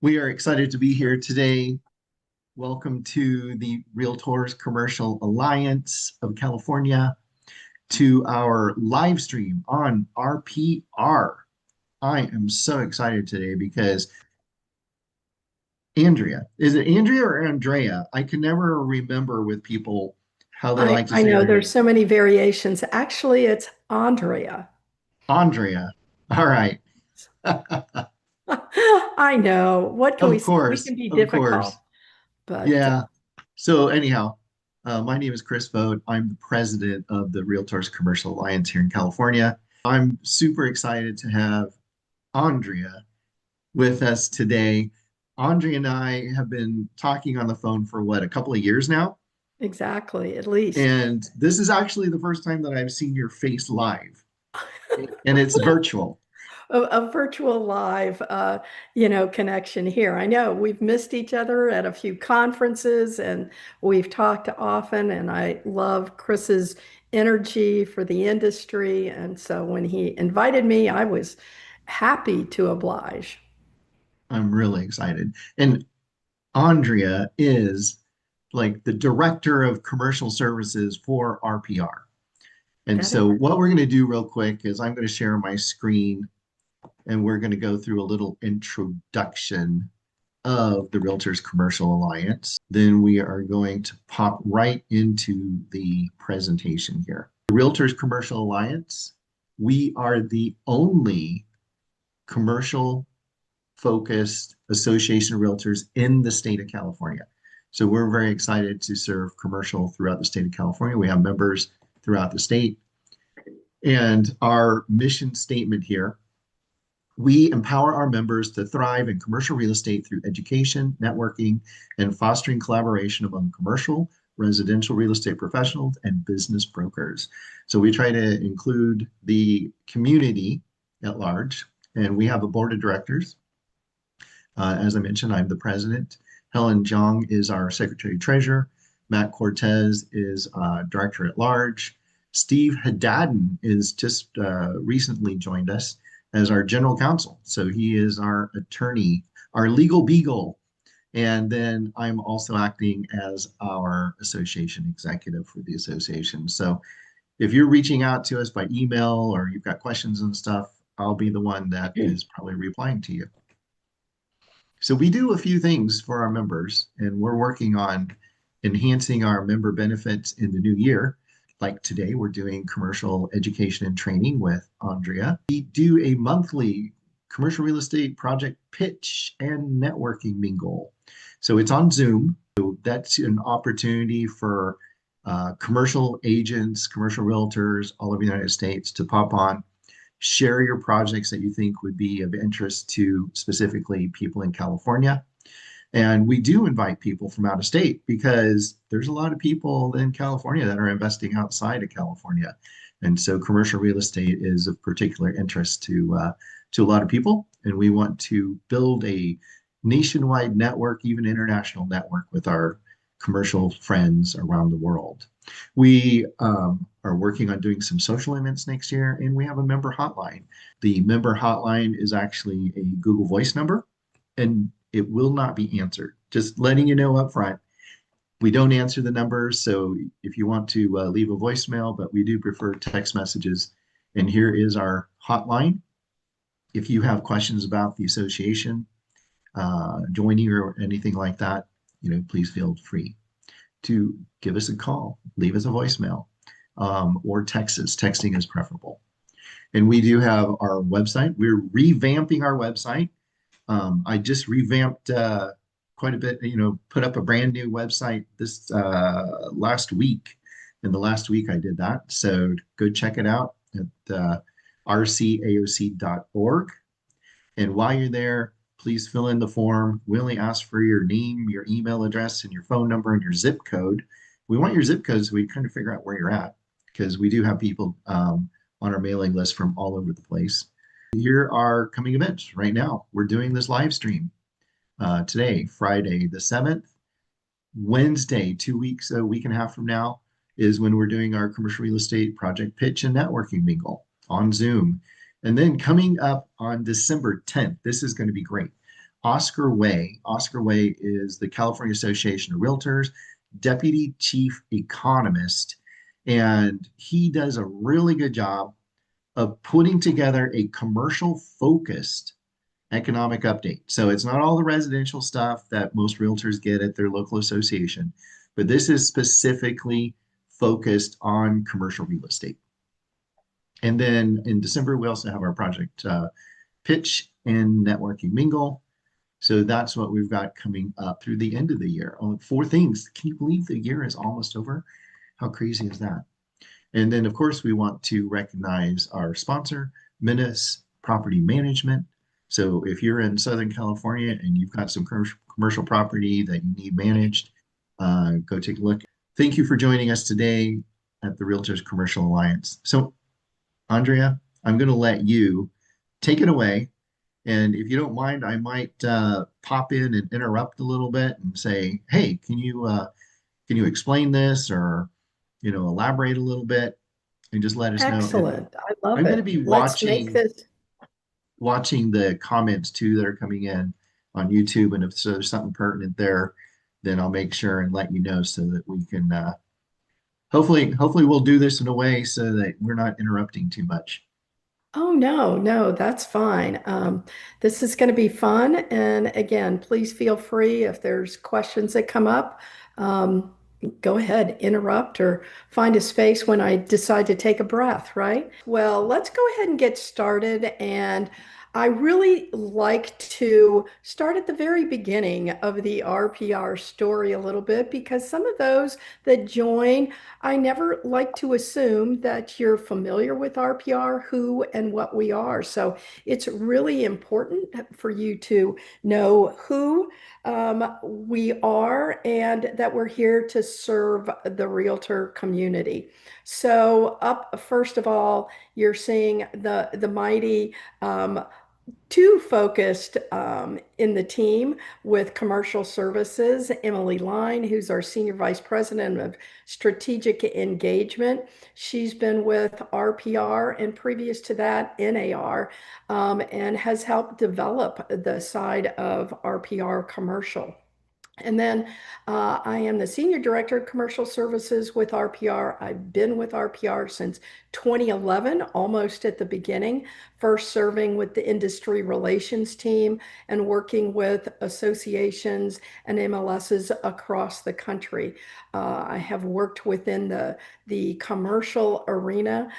We are excited to be here today. Welcome to the REALTORS Commercial Alliance of California, to our live stream on RPR. I am so excited today because Andrea, is it Andrea or Andrea? I can never remember with people how they I, like to I say know their there's name. so many variations. Actually, it's Andrea. Andrea. All right. I know. What can we Of say? We course. can be Of difficult, course. but Yeah. So anyhow, my name is Chris Vogt. I'm the president of the Realtors Commercial Alliance here in California. I'm super excited to have Andrea with us today. Andrea and I have been talking on the phone for what, a couple of years now? exactly, at least. And this is actually the first time that I've seen your face live, and it's virtual. A virtual live, connection here. I know we've missed each other at a few conferences and we've talked often, and I love Chris's energy for the industry. And so when he invited me, I was happy to oblige. I'm really excited. And Andrea is like the director of commercial services for RPR. And That is so what we're going to do real quick is I'm going to share my screen and we're going to go through a little introduction of the Realtors Commercial Alliance. Then we are going to pop right into the presentation here. The Realtors Commercial Alliance, we are the only commercial focused association of realtors in the state of California. So we're very excited to serve commercial throughout the state of California. We have members throughout the state. And our mission statement here, we empower our members to thrive in commercial real estate through education, networking, and fostering collaboration among commercial, residential real estate professionals, and business brokers. So we try to include the community at large, and we have a board of directors. As I mentioned, I'm the president. Helen Jong is our secretary treasurer. Matt Cortez is director at large. Steve Haddadin is just recently joined us as our general counsel. So he is our attorney, our legal beagle. And then I'm also acting as our association executive for the association. So if you're reaching out to us by email or you've got questions and stuff, I'll be the one that is probably replying to you. So we do a few things for our members, and we're working on enhancing our member benefits in the new year. Like today, we're doing commercial education and training with Andrea. We do a monthly commercial real estate project pitch and networking mingle. So it's on Zoom. So that's an opportunity for commercial agents, commercial realtors all over the United States to pop on, share your projects that you think would be of interest to specifically people in California. And we do invite people from out of state because there's a lot of people in California that are investing outside of California. And so commercial real estate is of particular interest to a lot of people. And we want to build a nationwide network, even international network with our commercial friends around the world. We are working on doing some social events next year, and we have a member hotline. The member hotline is actually a Google Voice number, and it will not be answered. Just letting you know up front, we don't answer the numbers. So if you want to leave a voicemail, but we do prefer text messages. And here is our hotline. If you have questions about the association, joining or anything like that, please feel free to give us a call, leave us a voicemail, or text us. Texting is preferable. And we do have our website. We're revamping our website. I just revamped quite a bit, put up a brand new website this last week. In the last week, I did that. So go check it out at rcaoc.org. And while you're there, please fill in the form. We only ask for your name, your email address, and your phone number and your zip code. We want your zip code so we kind of figure out where you're at because we do have people on our mailing list from all over the place. Here are coming events right now. We're doing this live stream today, Friday the 7th. Wednesday, 2 weeks, a week and a half from now, is when we're doing our commercial real estate project pitch and networking mingle on Zoom. And then coming up on December 10th, this is going to be great. Oscar Way. Oscar Way is the California Association of Realtors, Deputy Chief Economist, and he does a really good job of putting together a commercial focused economic update. So it's not all the residential stuff that most realtors get at their local association, but this is specifically focused on commercial real estate. And then in December, we also have our project pitch and networking mingle. So that's what we've got coming up through the end of the year. Only 4 things. Can you believe the year is almost over? How crazy is that? And then, of course, we want to recognize our sponsor, Menace Property Management. So if you're in Southern California and you've got some commercial property that you need managed, go take a look. Thank you for joining us today at the Realtors Commercial Alliance. So, Andrea, I'm going to let you take it away. And if you don't mind, I might pop in and interrupt a little bit and say, "Hey, can you explain this or elaborate a little bit and just let us know?" And Excellent. I love I'm going to it. be Let's make this. watching the comments too that are coming in on YouTube, and if so, there's something pertinent there, then I'll make sure and let you know so that we can hopefully we'll do this in a way so that we're not interrupting too much. Oh, no, no, that's fine. This is going to be fun. And again, please feel free if there's questions that come up. Um, Go ahead, interrupt or find a space when I decide to take a breath, right? Well, let's go ahead and get started. And I really like to start at the very beginning of the RPR story a little bit because some of those that join, I never like to assume that you're familiar with RPR, who and what we are. So it's really important for you to know who we are and that we're here to serve the realtor community. So up first of all, you're seeing the mighty two focused in the team with commercial services, Emily Line, who's our Senior Vice President of Strategic Engagement. She's been with RPR and previous to that, NAR, and has helped develop the side of RPR commercial. And then I am the Senior Director of Commercial Services with RPR. I've been with RPR since 2011, almost at the beginning, first serving with the industry relations team and working with associations and MLSs across the country. I have worked within the commercial arena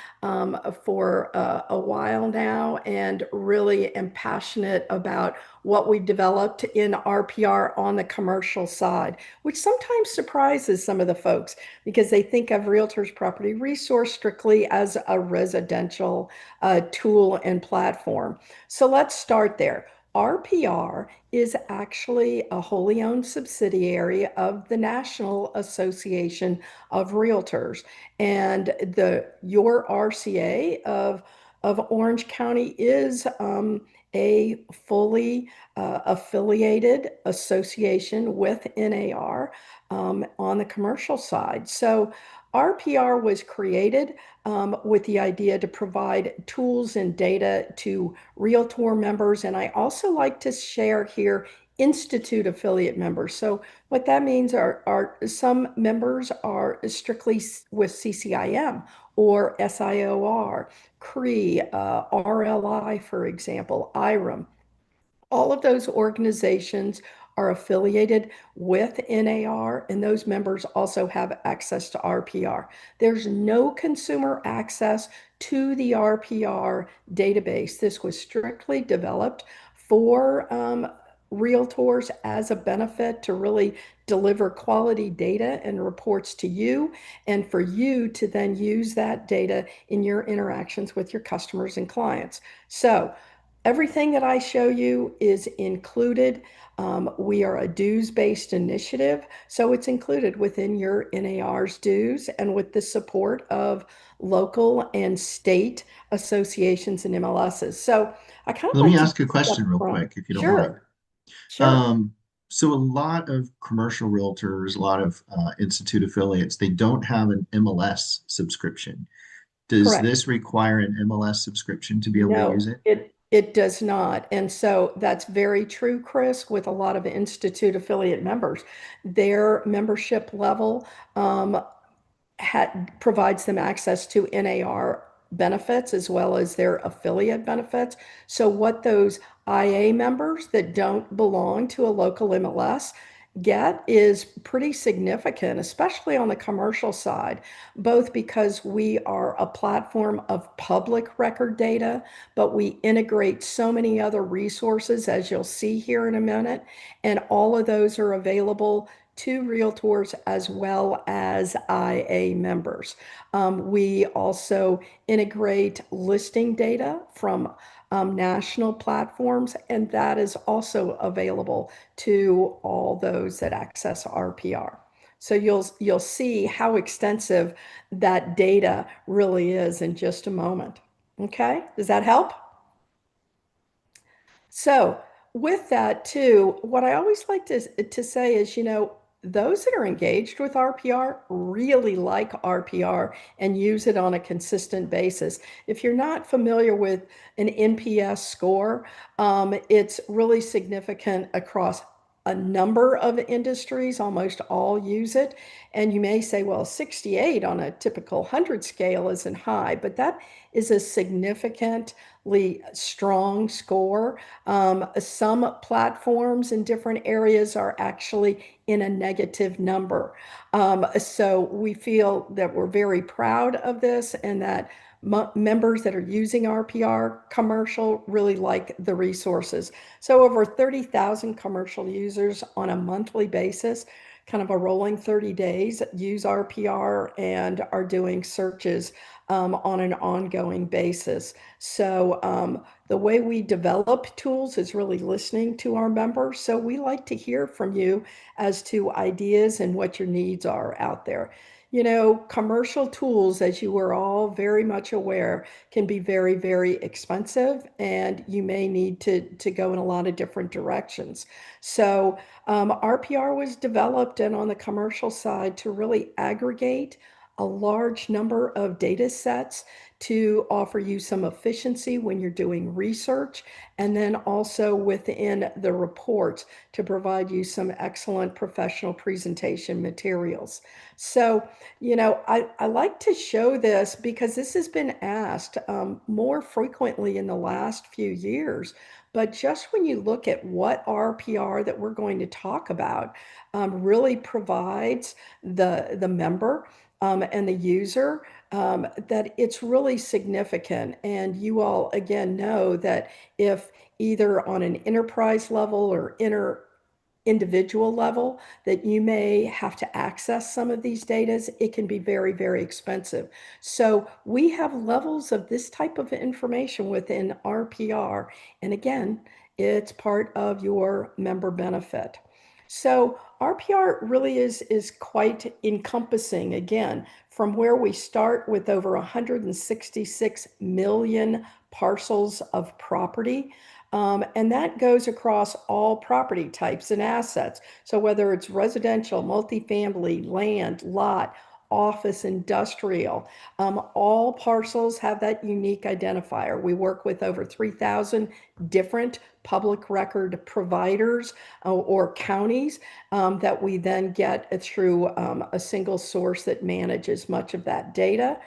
for a while now and really am passionate about what we've developed in RPR on the commercial side, which sometimes surprises some of the folks because they think of Realtors Property Resource strictly as a residential tool and platform. So let's start there. RPR is actually a wholly owned subsidiary of the National Association of Realtors. And your RCA of Orange County is a fully affiliated association with NAR on the commercial side. So RPR was created with the idea to provide tools and data to Realtor members. And I also like to share here Institute affiliate members. So what that means are some members are strictly with CCIM or SIOR, CRE, RLI, for example, IREM. All of those organizations are affiliated with NAR, and those members also have access to RPR. There's no consumer access to the RPR database. This was strictly developed for realtors as a benefit to really deliver quality data and reports to you, and for you to then use that data in your interactions with your customers and clients. So everything that I show you is included. We are a dues-based initiative, so it's included within your NAR's dues and with the support of local and state associations and MLSs. So I kind of Let like me to ask a take up question real front. quick, if you don't mind. Sure, sure, Um, so a lot of commercial realtors, a lot of institute affiliates, they don't have an MLS subscription. Does correct. this require an MLS subscription to be able to use No, it? It does not. And so that's very true, Chris, with a lot of Institute affiliate members. Their membership level provides them access to NAR benefits as well as their affiliate benefits. So, what those IA members that don't belong to a local MLS get is pretty significant, especially on the commercial side, both because we are a platform of public record data, but we integrate so many other resources, as you'll see here in a minute, and all of those are available to realtors as well as IA members. We also integrate listing data from national platforms, and that is also available to all those that access RPR. So you'll see how extensive that data really is in just a moment. Okay, does that help? So with that too, what I always like to say is, those that are engaged with RPR really like RPR and use it on a consistent basis. If you're not familiar with an NPS score, it's really significant across a number of industries. Almost all use it. And you may say, well, 68 on a typical 100 scale isn't high, but that is a significantly strong score. Some platforms in different areas are actually in a negative number. So we feel that we're very proud of this and that members that are using RPR commercial really like the resources. So over 30,000 commercial users on a monthly basis, kind of a rolling 30 days, use RPR and are doing searches on an ongoing basis. So the way we develop tools is really listening to our members. So we like to hear from you as to ideas and what your needs are out there. Commercial tools, as you are all very much aware, can be very, very expensive, and you may need to go in a lot of different directions. So, RPR was developed and on the commercial side to really aggregate a large number of data sets to offer you some efficiency when you're doing research, and then also within the reports to provide you some excellent professional presentation materials. So, I like to show this because this has been asked more frequently in the last few years. But just when you look at what RPR that we're going to talk about really provides the member and the user, that it's really significant. And you all, again, know that if either on an enterprise level or individual level that you may have to access some of these data, it can be very, very expensive. So we have levels of this type of information within RPR. And again, it's part of your member benefit. So RPR really is quite encompassing, again, from where we start with over 166 million parcels of property. And that goes across all property types and assets. So whether it's residential, multifamily, land, lot, office, industrial, all parcels have that unique identifier. We work with over 3,000 different public record providers or counties that we then get through a single source that manages much of that data.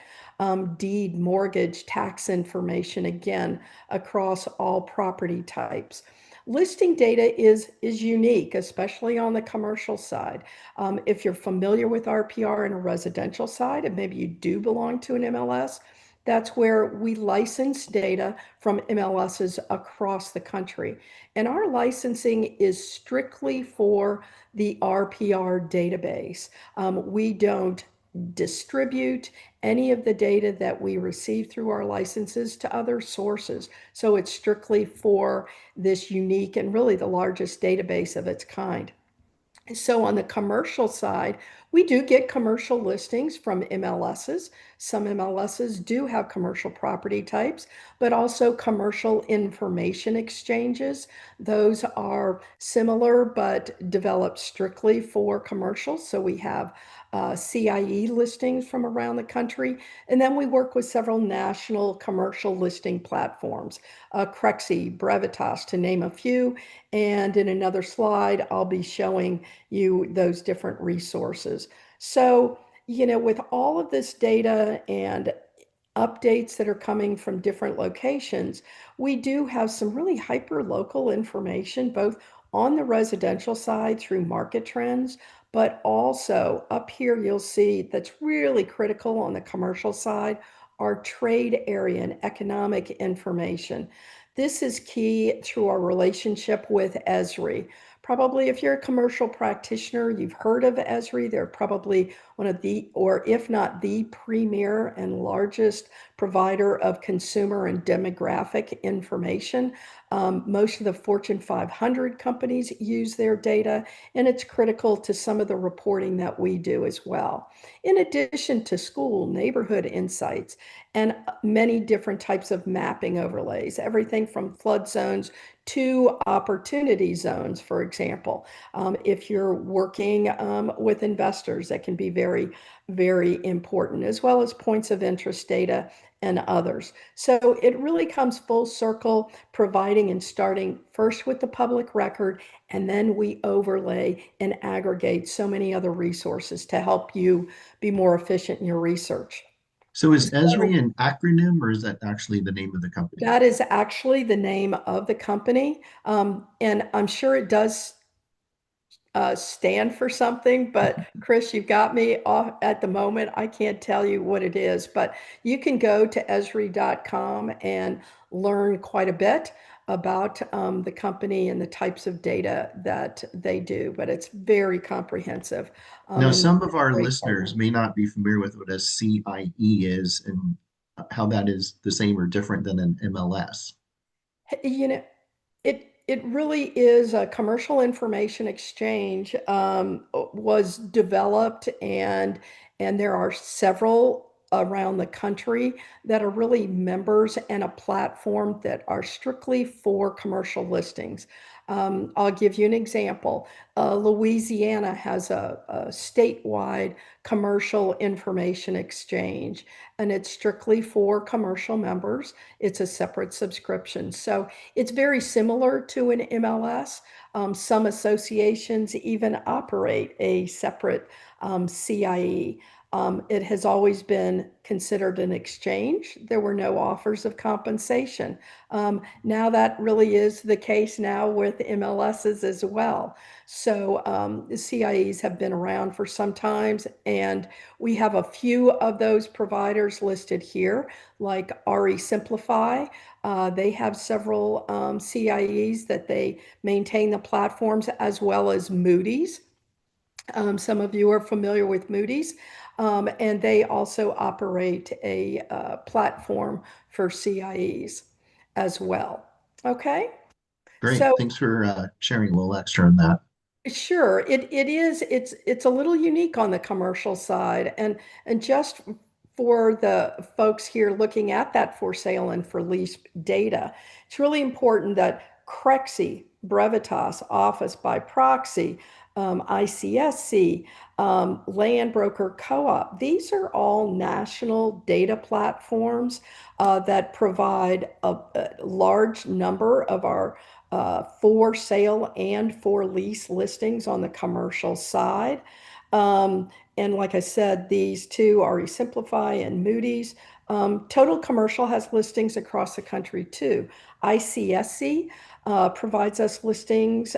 Deed, mortgage, tax information, again, across all property types. Listing data is unique, especially on the commercial side. If you're familiar with RPR in a residential side, and maybe you do belong to an MLS, that's where we license data from MLSs across the country. And our licensing is strictly for the RPR database. We don't distribute any of the data that we receive through our licenses to other sources. So it's strictly for this unique and really the largest database of its kind. So on the commercial side, we do get commercial listings from MLSs. Some MLSs do have commercial property types, but also commercial information exchanges. Those are similar but developed strictly for commercial. So we have CIE listings from around the country. And then we work with several national commercial listing platforms, Crexi, Brevitas, to name a few. And in another slide, I'll be showing you those different resources. So, with all of this data and updates that are coming from different locations, we do have some really hyper local information, both on the residential side through market trends, but also up here you'll see that's really critical on the commercial side, our trade area and economic information. This is key through our relationship with Esri. Probably if you're a commercial practitioner, you've heard of Esri. They're probably one of the, or if not the premier and largest provider of consumer and demographic information. Most of the Fortune 500 companies use their data, and it's critical to some of the reporting that we do as well. In addition to school, neighborhood insights, and many different types of mapping overlays, everything from flood zones to opportunity zones, for example. If you're working with investors, that can be very, very important, as well as points of interest data and others. So it really comes full circle, providing and starting first with the public record, and then we overlay and aggregate so many other resources to help you be more efficient in your research. So is So Esri an acronym or is that actually the name of the company? that is actually the name of the company. And I'm sure it does stand for something, but Chris, you've got me off at the moment. I can't tell you what it is, but you can go to esri.com and learn quite a bit about the company and the types of data that they do, but it's very comprehensive. Now, And some of our great listeners partner. may not be familiar with what a CIE is and how that is the same or different than an MLS. You know, it really is a commercial information exchange, was developed, and there are several around the country that are really members and a platform that are strictly for commercial listings. I'll give you an example. Louisiana has a statewide commercial information exchange, and it's strictly for commercial members. It's a separate subscription. So it's very similar to an MLS. Some associations even operate a separate CIE. It has always been considered an exchange. There were no offers of compensation. Now that really is the case now with MLSs as well. So the CIEs have been around for some times, and we have a few of those providers listed here, like RE Simplify. They have several CIEs that they maintain the platforms, as well as Moody's. Some of you are familiar with Moody's, and they also operate a platform for CIEs as well. Okay, Great. so Thanks for sharing a little extra on that. sure, it is. It's a little unique on the commercial side, and just for the folks here looking at that for sale and for lease data, it's really important that Crexi, Brevitas, Office by Proxy, ICSC, Land Broker Co-op, these are all national data platforms that provide a large number of our for sale and for lease listings on the commercial side. And like I said, these two are Simplify and Moody's. Total Commercial has listings across the country too. ICSC provides us listings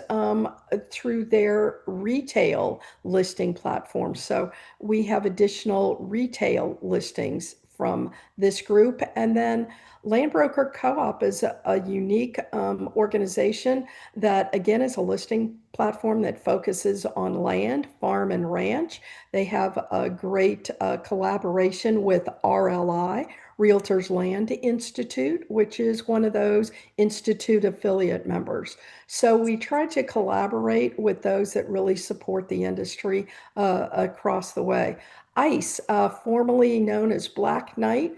through their retail listing platform. So we have additional retail listings from this group. And then Land Broker Co-op is a unique organization that, again, is a listing platform that focuses on land, farm, and ranch. They have a great collaboration with RLI, Realtors Land Institute, which is one of those Institute affiliate members. So we try to collaborate with those that really support the industry across the way. ICE, formerly known as Black Knight,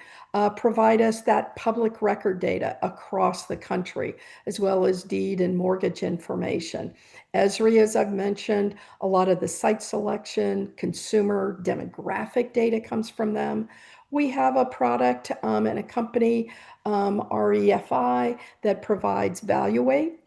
provide us that public record data across the country, as well as deed and mortgage information. ESRI, as I've mentioned, a lot of the site selection, consumer demographic data comes from them. We have a product and a company, REFI, that provides Valuate.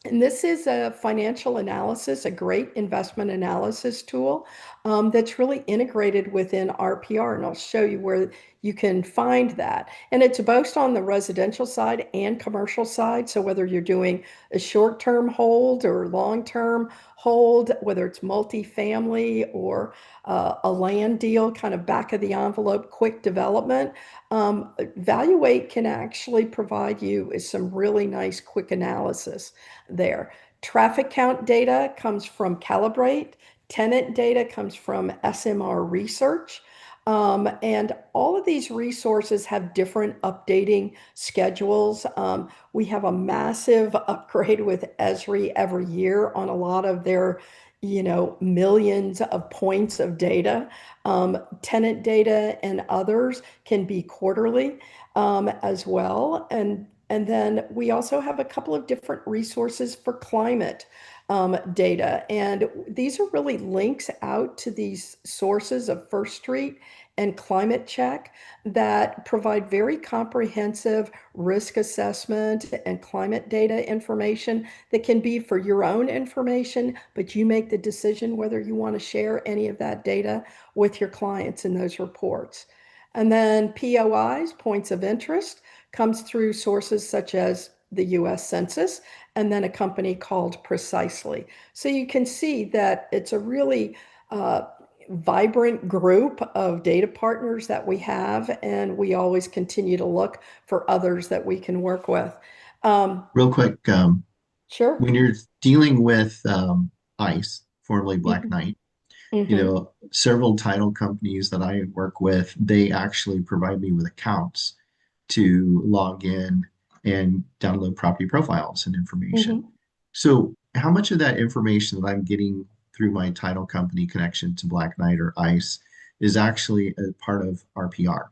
And this is a financial analysis, a great investment analysis tool that's really integrated within RPR. And I'll show you where you can find that. And it's both on the residential side and commercial side. So whether you're doing a short-term hold or long-term hold, whether it's multifamily or a land deal, kind of back of the envelope, quick development, Valuate can actually provide you with some really nice quick analysis there. Traffic count data comes from Calibrate. Tenant data comes from SMR Research. And all of these resources have different updating schedules. We have a massive upgrade with Esri every year on a lot of their, millions of points of data. Tenant data and others can be quarterly as well. And then we also have a couple of different resources for climate data. And these are really links out to these sources of First Street and Climate Check that provide very comprehensive risk assessment and climate data information that can be for your own information, but you make the decision whether you want to share any of that data with your clients in those reports. And then POIs, points of interest, comes through sources such as the US Census and then a company called Precisely. So you can see that it's a really vibrant group of data partners that we have, and we always continue to look for others that we can work with. Real quick, Sure. when you're dealing with ICE, formerly Black Knight, Mm-hmm. several title companies that I work with, they actually provide me with accounts to log in and download property profiles and information. Mm-hmm. So, how much of that information that I'm getting through my title company connection to Black Knight or ICE is actually a part of RPR?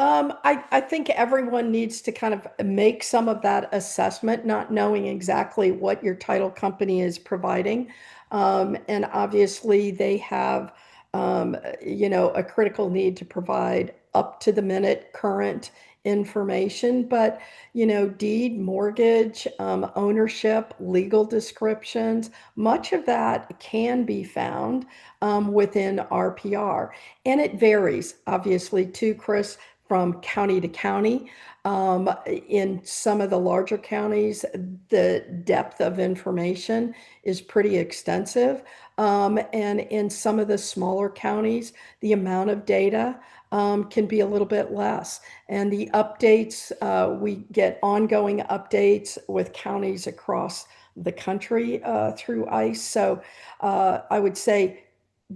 I think everyone needs to kind of make some of that assessment, not knowing exactly what your title company is providing. And obviously, they have, a critical need to provide up to the minute current information. But, deed, mortgage, ownership, legal descriptions, much of that can be found within RPR. And it varies, obviously, too, Chris, from county to county. In some of the larger counties, the depth of information is pretty extensive. And in some of the smaller counties, the amount of data can be a little bit less. And the updates, we get ongoing updates with counties across the country through ICE. So I would say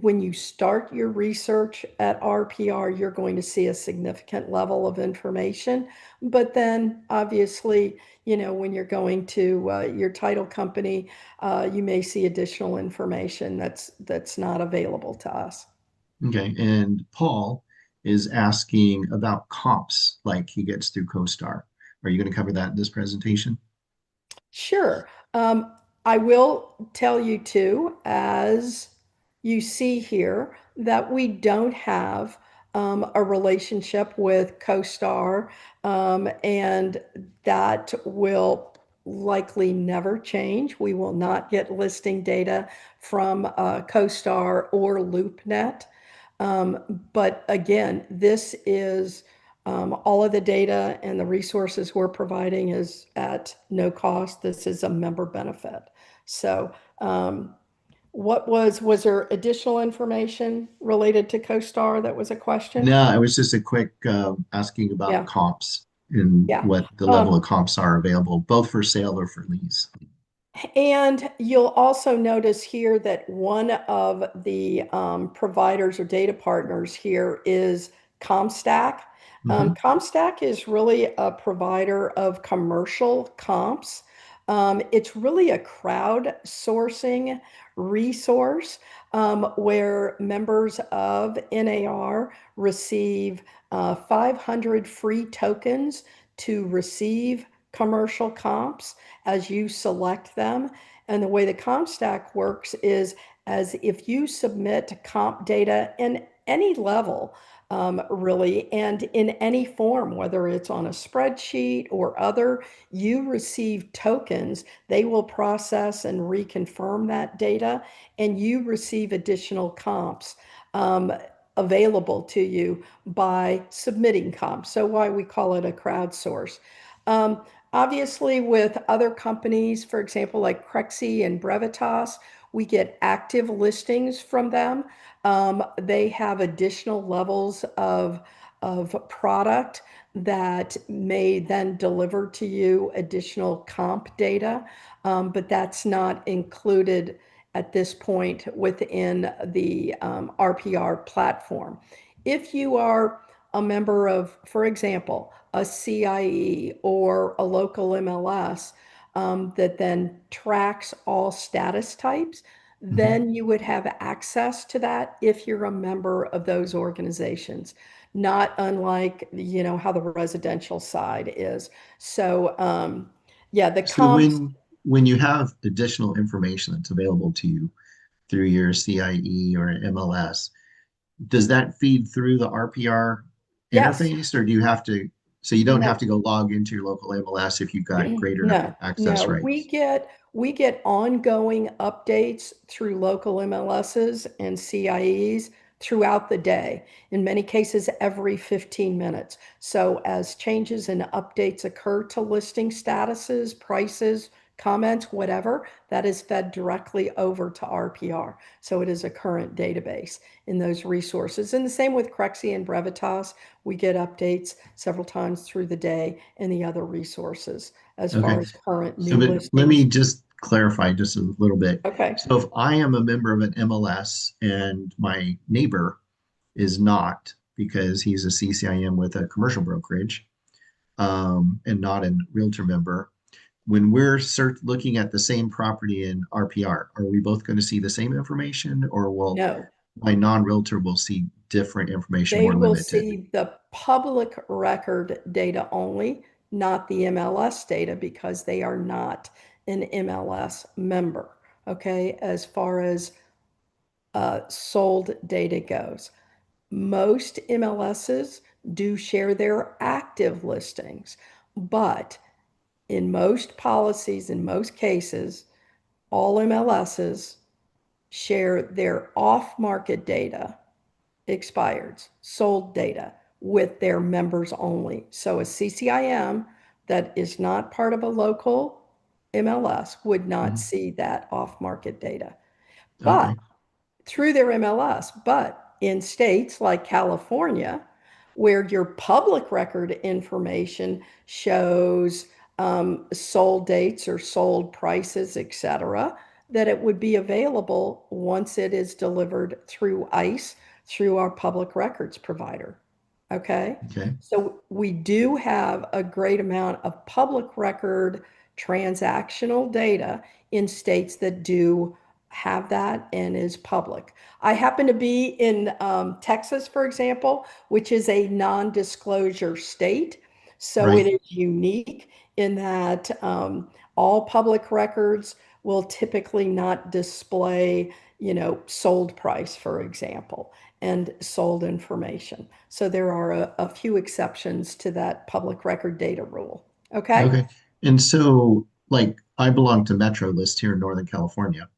when you start your research at RPR, you're going to see a significant level of information. But then, obviously, when you're going to your title company, you may see additional information that's not available to us. Okay, and Paul is asking about comps like he gets through CoStar. Are you going to cover that in this presentation? Sure. I will tell you too, as you see here, that we don't have a relationship with CoStar, and that will likely never change. We will not get listing data from CoStar or LoopNet. But again, this is all of the data and the resources we're providing is at no cost. This is a member benefit. So, was there additional information related to CoStar that was a question? No, it was just a quick asking about Yeah, comps and yeah. what the level Um, of comps are available, both for sale or for lease. And you'll also notice here that one of the providers or data partners here is ComStack. Hmm. ComStack is really a provider of commercial comps. It's really a crowdsourcing resource where members of NAR receive 500 free tokens to receive commercial comps as you select them. And the way the comp stack works is as if you submit comp data in any level, really, and in any form, whether it's on a spreadsheet or other, you receive tokens. They will process and reconfirm that data, and you receive additional comps available to you by submitting comps. So why we call it a crowdsource. Um, Obviously, with other companies, for example, like Crexi and Brevitas, we get active listings from them. They have additional levels of product that may then deliver to you additional comp data, but that's not included at this point within the RPR platform. If you are a member of, for example, a CIE or a local MLS that then tracks all status types, Mhm. then you would have access to that if you're a member of those organizations, not unlike, how the residential side is. So, yeah, the So comps, when you have additional information that's available to you through your CIE or MLS, does that feed through the RPR yes, interface, or do you have to, so you don't have no, to go log into your local MLS if you've got greater no, access no. We rights? get we get ongoing updates through local MLSs and CIEs throughout the day. In many cases, every 15 minutes. So as changes and updates occur to listing statuses, prices, comments, whatever, that is fed directly over to RPR. So it is a current database in those resources. And the same with Crexi and Brevitas. We get updates several times through the day in the other resources as far Okay. as current So, new but let me listings. just clarify just a little bit. Okay. So, if I am a member of an MLS and my neighbor is not because he's a CCIM with a commercial brokerage and not a realtor member, when we're looking at the same property in RPR, are we both going to see the same information, or will No, my non-realtor will see different information, they more will limited? see the public record data only, not the MLS data, because they are not an MLS member. Okay, as far as sold data goes. Most MLSs do share their active listings, but in most policies, in most cases, all MLSs share their off-market data, expireds, sold data with their members only. So a CCIM that is not part of a local MLS would not Mhm. see that off-market data. But Okay. through their MLS. But in states like California, where your public record information shows sold dates or sold prices, etc., that it would be available once it is delivered through ICE, through our public records provider. Okay. Okay. So we do have a great amount of public record transactional data in states that do have that and is public. I happen to be in Texas, for example, which is a non-disclosure state. So it Right. is unique in that all public records will typically not display, sold price, for example, and sold information. So there are a few exceptions to that public record data rule. Okay. Okay. And so, like, I belong to Metro List here in Northern California,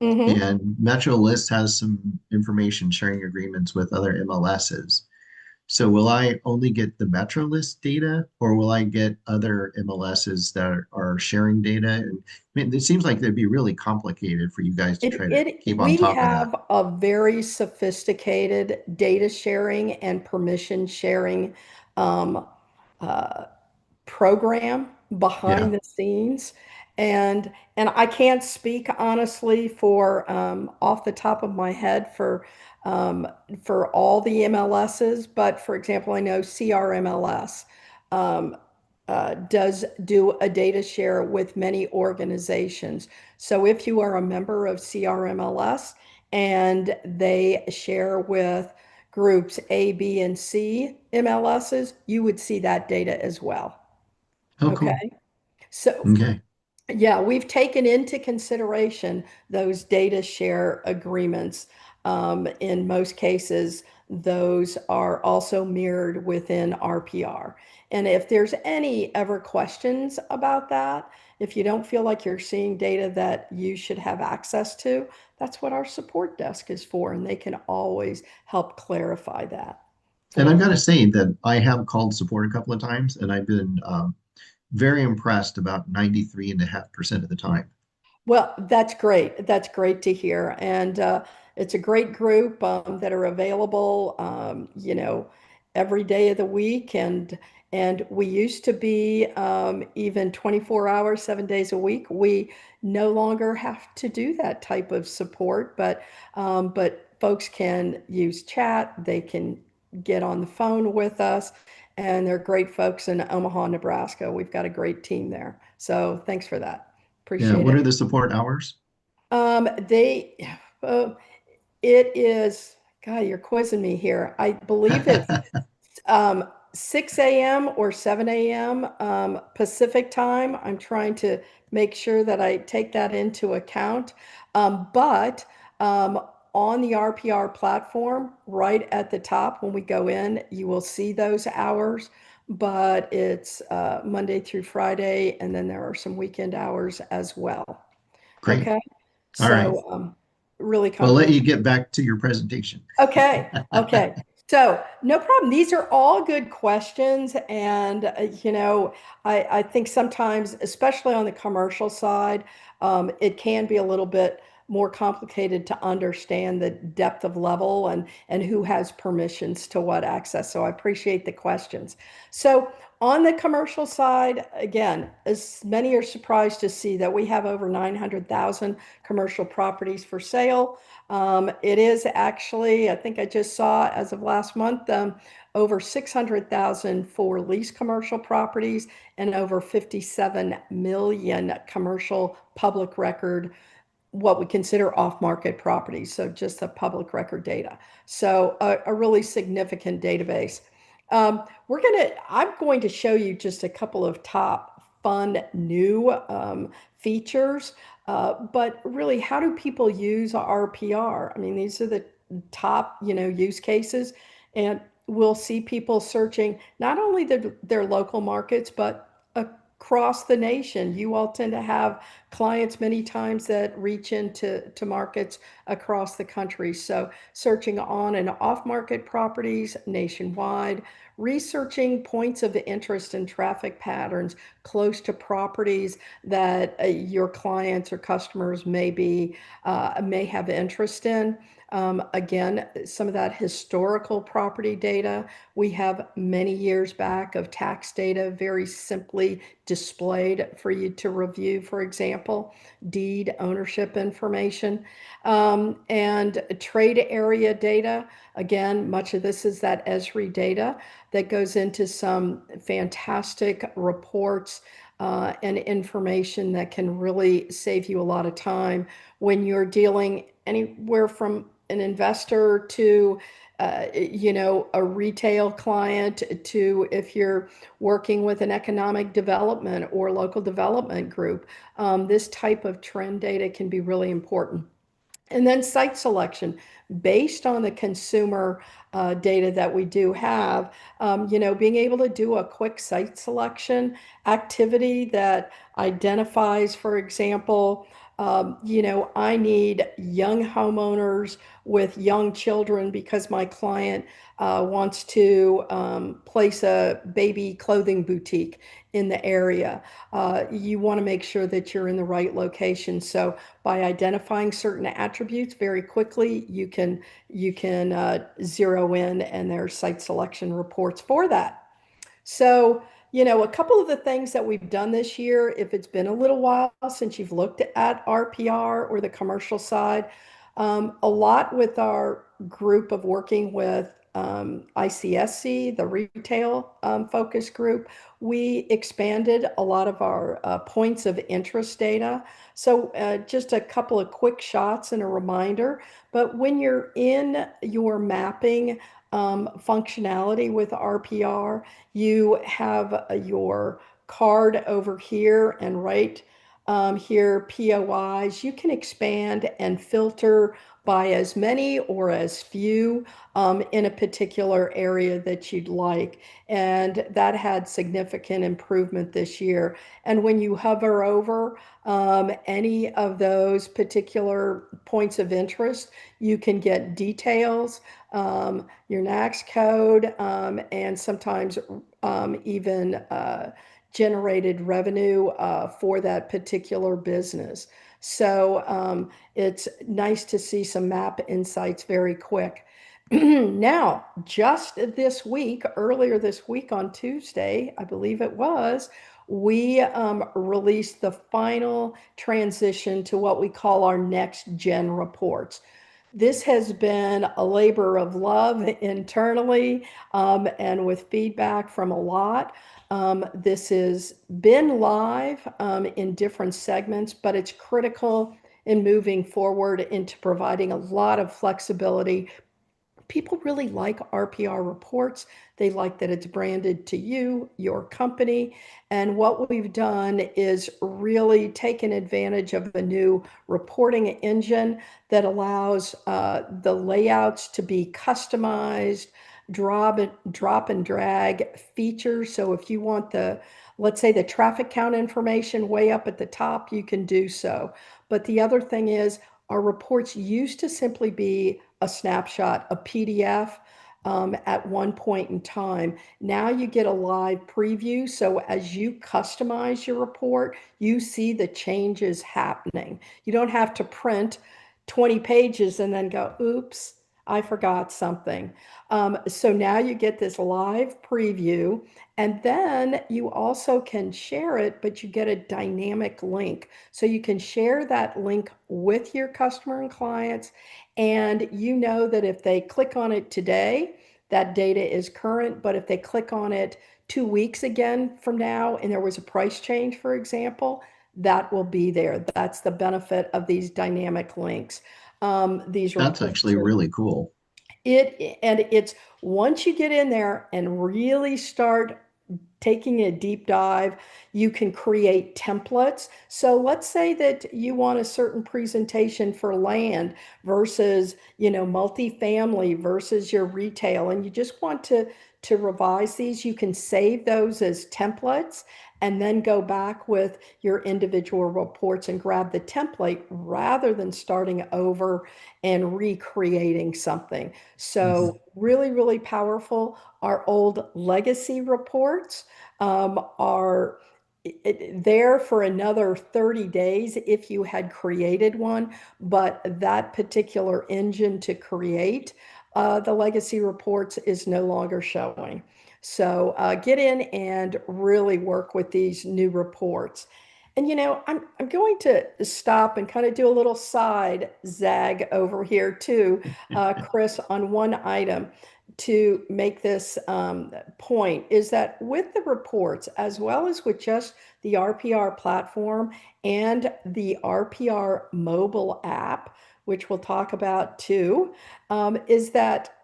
Mm-hmm. and Metro List has some information sharing agreements with other MLSs. So, will I only get the Metro List data, or will I get other MLSs that are sharing data? And I mean, it seems like it'd be really complicated for you guys to try to keep on We top of that. have a very sophisticated data sharing and permission sharing um, uh, program Yeah. behind the scenes. And I can't speak honestly for off the top of my head for all the MLSs, but for example, I know CRMLS does do a data share with many organizations. So if you are a member of CRMLS and they share with groups A, B, and C MLSs, you would see that data as well. Oh, cool. Okay. So Okay. yeah, we've taken into consideration those data share agreements. In most cases, those are also mirrored within RPR. And if there's any ever questions about that, if you don't feel like you're seeing data that you should have access to, that's what our support desk is for, and they can always help clarify that And for I've you. got to say that I have called support a couple of times, and I've been very impressed about 93.5% of the time. Well, that's great. That's great to hear. And it's a great group that are available, every day of the week. And we used to be even 24 hours, 7 days a week. We no longer have to do that type of support, but folks can use chat. They can get on the phone with us, and they're great folks in Omaha, Nebraska. We've got a great team there. So thanks for that. Yeah. Appreciate What it. are the support hours? They, uh, it is, God, you're quizzing me here. I believe it's 6 a.m. or 7 a.m. Pacific time. I'm trying to make sure that I take that into account. But on the RPR platform, right at the top, when we go in, you will see those hours. But it's Monday through Friday, and then there are some weekend hours as well. Great. Okay. All right. So really Well, I'll let you complimentary. get back to your presentation. Okay, okay. So no problem. These are all good questions. And, I think sometimes, especially on the commercial side, it can be a little bit more complicated to understand the depth of level and who has permissions to what access. So I appreciate the questions. So on the commercial side, again, as many are surprised to see that we have over 900,000 commercial properties for sale. It is actually, I think I just saw as of last month, over 600,000 for lease commercial properties and over 57 million commercial public record, what we consider off-market properties. So just the public record data. So a really significant database. I'm going to show you just a couple of top fun new features. But really, how do people use RPR? I mean, these are the top, use cases, and we'll see people searching not only their local markets, but across the nation. You all tend to have clients many times that reach into markets across the country. So searching on and off market properties nationwide, researching points of interest and traffic patterns close to properties that your clients or customers may have interest in. Again, some of that historical property data. We have many years back of tax data very simply displayed for you to review, for example, deed ownership information, and trade area data. Again, much of this is that ESRI data that goes into some fantastic reports and information that can really save you a lot of time when you're dealing anywhere from an investor to a retail client to if you're working with an economic development or local development group. This type of trend data can be really important. And then site selection based on the consumer data that we do have, being able to do a quick site selection activity that identifies, for example, I need young homeowners with young children because my client wants to place a baby clothing boutique in the area. You want to make sure that you're in the right location. So by identifying certain attributes very quickly, you can zero in, and there's site selection reports for that. So, a couple of the things that we've done this year, if it's been a little while since you've looked at RPR or the commercial side, a lot with our group of working with ICSC, the retail focus group, we expanded a lot of our points of interest data. So just a couple of quick shots and a reminder, but when you're in your mapping functionality with RPR, you have your card over here and right here, POIs. You can expand and filter by as many or as few in a particular area that you'd like. And that had significant improvement this year. And when you hover over any of those particular points of interest, you can get details, your NAICS code, and sometimes even generated revenue for that particular business. So it's nice to see some map insights very quick. Now, just this week, earlier this week on Tuesday, I believe it was, we released the final transition to what we call our next gen reports. This has been a labor of love internally and with feedback from a lot. This has been live in different segments, but it's critical in moving forward into providing a lot of flexibility. People really like RPR reports. They like that it's branded to you, your company. And what we've done is really taken advantage of a new reporting engine that allows the layouts to be customized, drop and drag features. So if you want let's say the traffic count information way up at the top, you can do so. But the other thing is, our reports used to simply be a snapshot, a PDF at one point in time. Now you get a live preview. So as you customize your report, you see the changes happening. You don't have to print 20 pages and then go, oops, I forgot something. So now you get this live preview, and then you also can share it, but you get a dynamic link. So you can share that link with your customer and clients, and you know that if they click on it today, that data is current, but if they click on it 2 weeks again from now and there was a price change, for example, that will be there. That's the benefit of these dynamic links. These That's reports actually are really cool. it's once you get in there and really start taking a deep dive, you can create templates. So let's say that you want a certain presentation for land versus, multifamily versus your retail, and you just want to revise these. You can save those as templates and then go back with your individual reports and grab the template rather than starting over and recreating something. Mhm. So really, really powerful. Our old legacy reports are there for another 30 days if you had created one, but that particular engine to create the legacy reports is no longer showing. So get in and really work with these new reports. And I'm going to stop and kind of do a little side zag over here too, Chris, on one item to make this point is that with the reports, as well as with just the RPR platform and the RPR mobile app, which we'll talk about too, is that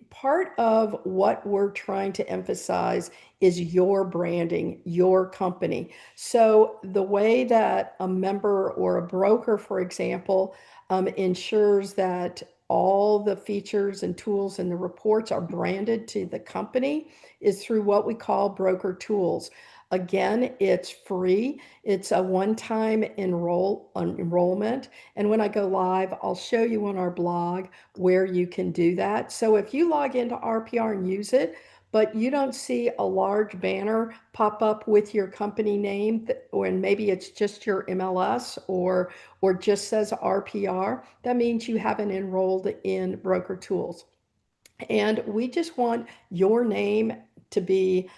part of what we're trying to emphasize is your branding, your company. So the way that a member or a broker, for example, ensures that all the features and tools and the reports are branded to the company is through what we call broker tools. Again, it's free. It's a one-time enrollment. And when I go live, I'll show you on our blog where you can do that. So if you log into RPR and use it, but you don't see a large banner pop up with your company name, or maybe it's just your MLS or just says RPR, that means you haven't enrolled in broker tools. And we just want your name to be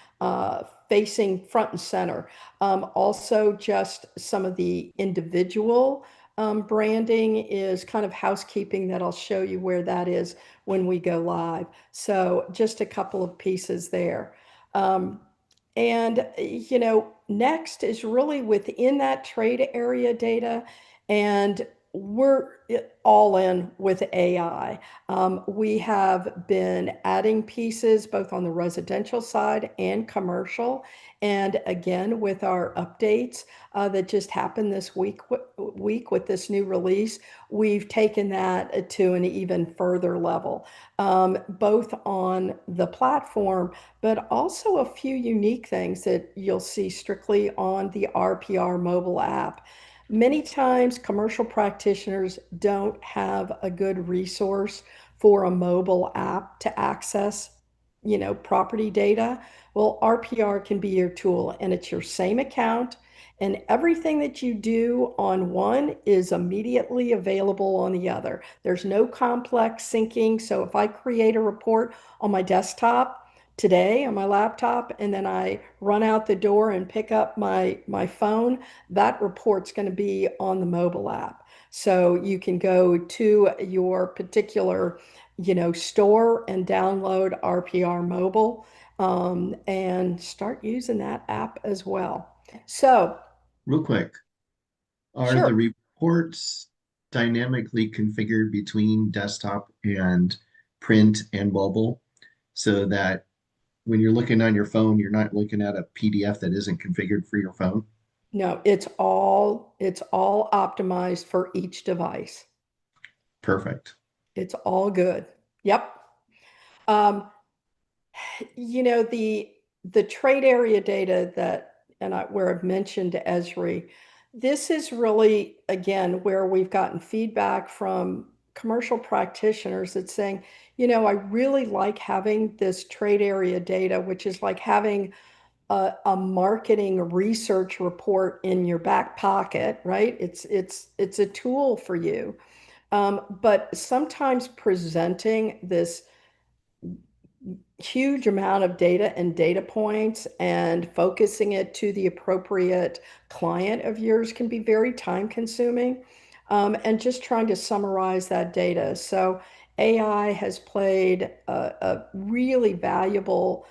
facing front and center. Also, just some of the individual branding is kind of housekeeping that I'll show you where that is when we go live. So just a couple of pieces there. Um, and, next is really within that trade area data, and we're all in with AI. We have been adding pieces both on the residential side and commercial. And again, with our updates that just happened this week with this new release, we've taken that to an even further level, both on the platform, but also a few unique things that you'll see strictly on the RPR mobile app. Many times, commercial practitioners don't have a good resource for a mobile app to access, property data. Well, RPR can be your tool, and it's your same account, and everything that you do on one is immediately available on the other. There's no complex syncing. So if I create a report on my desktop today on my laptop and then I run out the door and pick up my phone, that report's going to be on the mobile app. So you can go to your particular, store and download RPR mobile, and start using that app as well. So, Real quick, are the sure. reports dynamically configured between desktop and print and mobile so that when you're looking on your phone, you're not looking at a PDF that isn't configured for your phone? No, it's all optimized for each device. Perfect. It's all good. Yep. Um, the trade area data that where I've mentioned Esri, this is really again where we've gotten feedback from commercial practitioners that's saying, I really like having this trade area data, which is like having a marketing research report in your back pocket, right? It's a tool for you. But sometimes presenting this huge amount of data and data points and focusing it to the appropriate client of yours can be very time consuming, and just trying to summarize that data. So AI has played a really valuable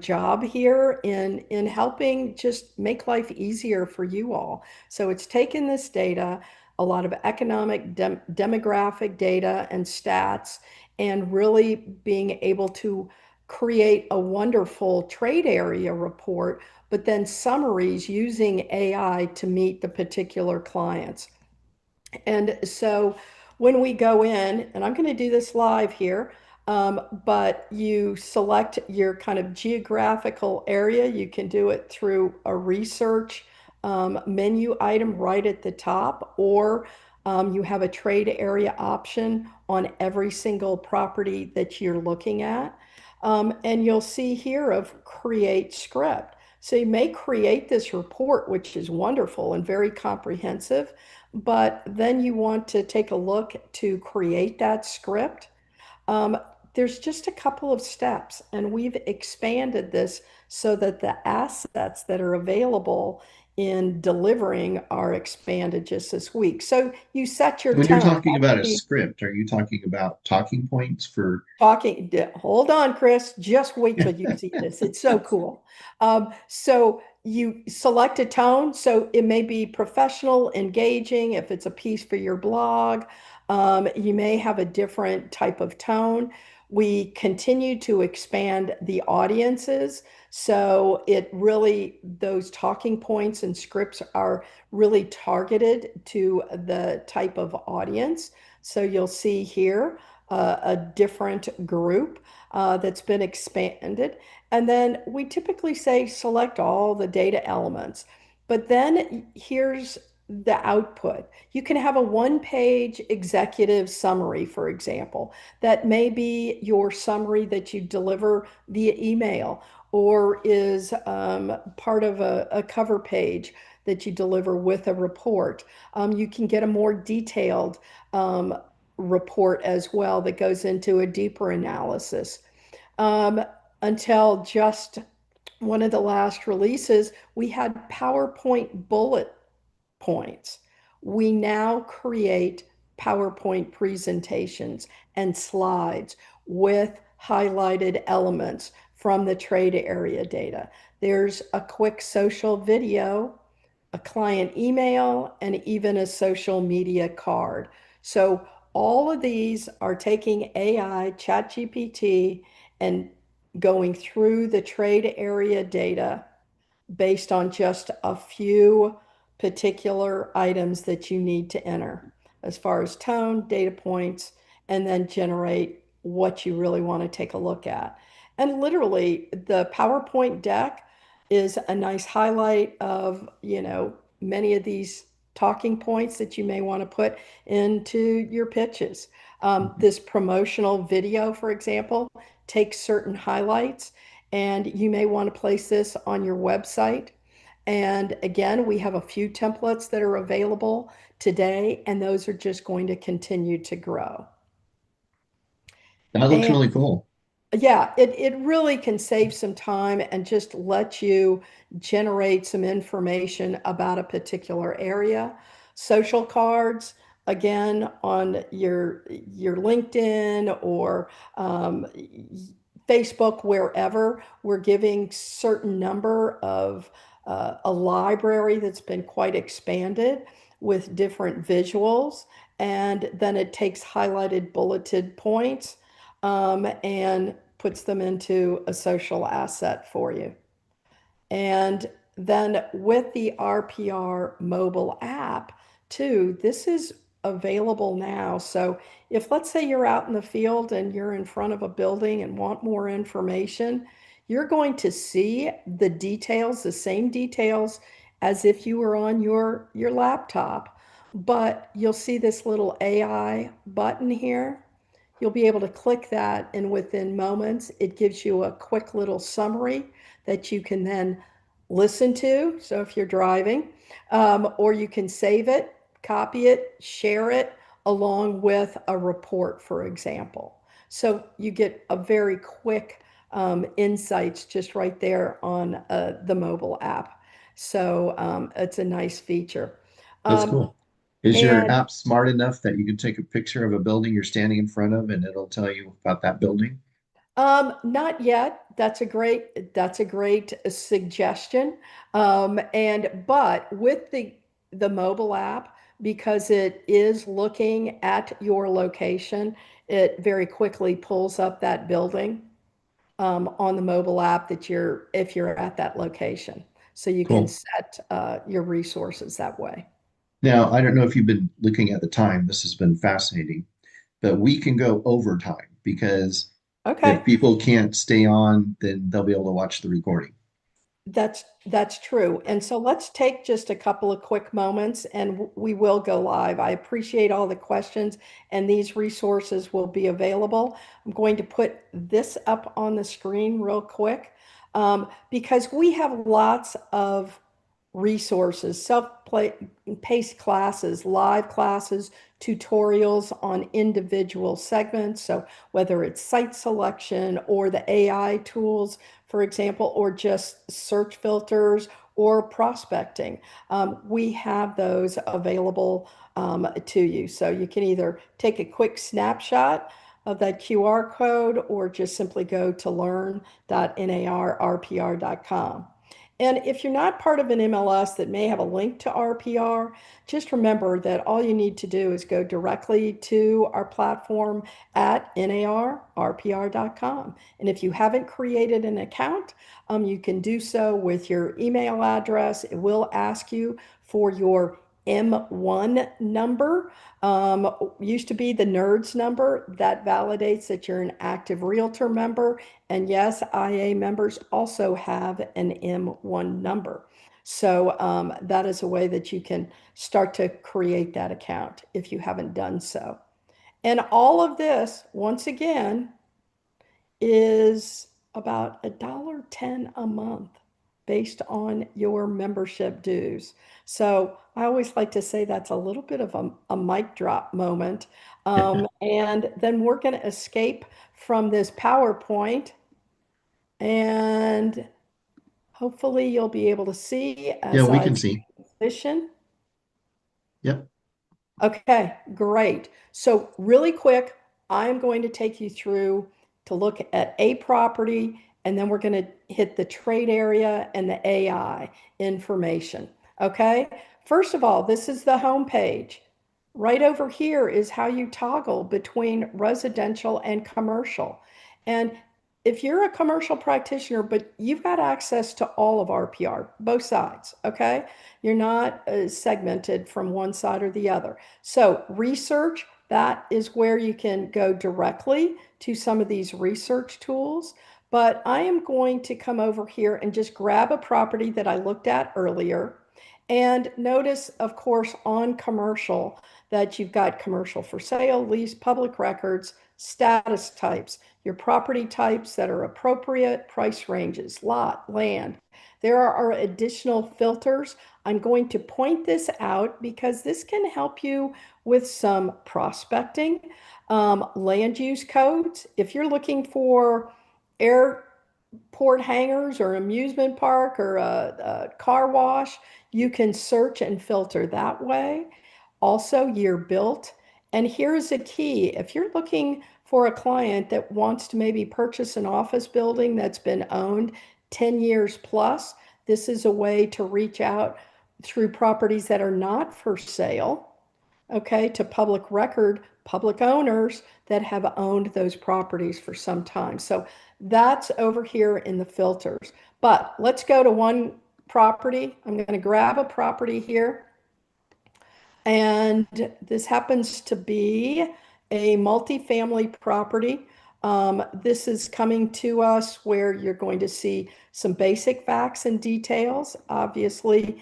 job here in helping just make life easier for you all. So it's taken this data, a lot of economic demographic data and stats, and really being able to create a wonderful trade area report, but then summaries using AI to meet the particular clients. And so when we go in, and I'm going to do this live here, but you select your kind of geographical area. You can do it through a research menu item right at the top, or you have a trade area option on every single property that you're looking at. And you'll see here of create script. So you may create this report, which is wonderful and very comprehensive, but then you want to take a look to create that script. Um, there's just a couple of steps, and we've expanded this so that the assets that are available in delivering are expanded just this week. So you set your When you're tone. talking about a script, are you talking about talking points for? Hold on, Chris, just wait till you see this. It's so cool. So you select a tone. So it may be professional, engaging. If it's a piece for your blog, you may have a different type of tone. We continue to expand the audiences. So it really, those talking points and scripts are really targeted to the type of audience. So you'll see here a different group that's been expanded. And then we typically say select all the data elements. But then here's the output. You can have a one-page executive summary, for example, that may be your summary that you deliver via email, or is part of a cover page that you deliver with a report. You can get a more detailed report as well that goes into a deeper analysis. Um, until just one of the last releases, we had PowerPoint bullet points. we now create PowerPoint presentations and slides with highlighted elements from the trade area data. There's a quick social video, a client email, and even a social media card. So all of these are taking AI, ChatGPT, and going through the trade area data based on just a few particular items that you need to enter as far as tone, data points, and then generate what you really want to take a look at. And literally, the PowerPoint deck is a nice highlight of, many of these talking points that you may want to put into your pitches. Mhm. This promotional video, for example, takes certain highlights, and you may want to place this on your website. And again, we have a few templates that are available today, and those are just going to continue to grow. That looks And really cool. yeah, it really can save some time and just let you generate some information about a particular area. Social cards, again, on your LinkedIn or Facebook, wherever, we're giving certain number of a library that's been quite expanded with different visuals, and then it takes highlighted bulleted points and puts them into a social asset for you. And then with the RPR mobile app, too, this is available now. So if, let's say, you're out in the field and you're in front of a building and want more information, you're going to see the details, the same details as if you were on your laptop. But you'll see this little AI button here. You'll be able to click that, and within moments, it gives you a quick little summary that you can then listen to. So if you're driving, or you can save it, copy it, share it along with a report, for example. So you get a very quick insights just right there on the mobile app. So it's a nice feature. That's Um, cool. Is your and app smart enough that you can take a picture of a building you're standing in front of and it'll tell you about that building? Not yet. That's a great suggestion. But with the mobile app, because it is looking at your location, it very quickly pulls up that building on the mobile app that if you're at that location. So you can Cool. set your resources that way. Now, I don't know if you've been looking at the time. This has been fascinating, but we can go overtime because if Okay. people can't stay on, then they'll be able to watch the recording. That's true. And so let's take just a couple of quick moments and we will go live. I appreciate all the questions, and these resources will be available. I'm going to put this up on the screen real quick because we have lots of resources, self-paced classes, live classes, tutorials on individual segments. So whether it's site selection or the AI tools, for example, or just search filters or prospecting, we have those available to you. So you can either take a quick snapshot of that QR code or just simply go to learn.narrpr.com. And if you're not part of an MLS that may have a link to RPR, just remember that all you need to do is go directly to our platform at narrpr.com. And if you haven't created an account, you can do so with your email address. It will ask you for your M1 number. Used to be the NERDS number that validates that you're an active realtor member. And yes, IA members also have an M1 number. So that is a way that you can start to create that account if you haven't done so. And all of this, once again, is about $1.10 a month based on your membership dues. So I always like to say that's a little bit of a mic drop moment. And then we're going to escape from this PowerPoint, and hopefully you'll be able to see Yeah, as we I can see. transition. Yep. Okay, great. So really quick, I'm going to take you through to look at a property, and then we're going to hit the trade area and the AI information. Okay, first of all, this is the home page. Right over here is how you toggle between residential and commercial. And if you're a commercial practitioner, but you've got access to all of RPR, both sides, okay? You're not segmented from one side or the other. So research, that is where you can go directly to some of these research tools. But I am going to come over here and just grab a property that I looked at earlier. And notice, of course, on commercial that you've got commercial for sale, lease, public records, status types, your property types that are appropriate, price ranges, lot, land. There are additional filters. I'm going to point this out because this can help you with some prospecting. Land use codes. If you're looking for airport hangars or amusement park or a car wash, you can search and filter that way. Also, year built. And here's a key. If you're looking for a client that wants to maybe purchase an office building that's been owned 10 years plus, this is a way to reach out through properties that are not for sale, okay, to public record, public owners that have owned those properties for some time. So that's over here in the filters. But let's go to one property. I'm going to grab a property here. And this happens to be a multifamily property. This is coming to us where you're going to see some basic facts and details. Obviously,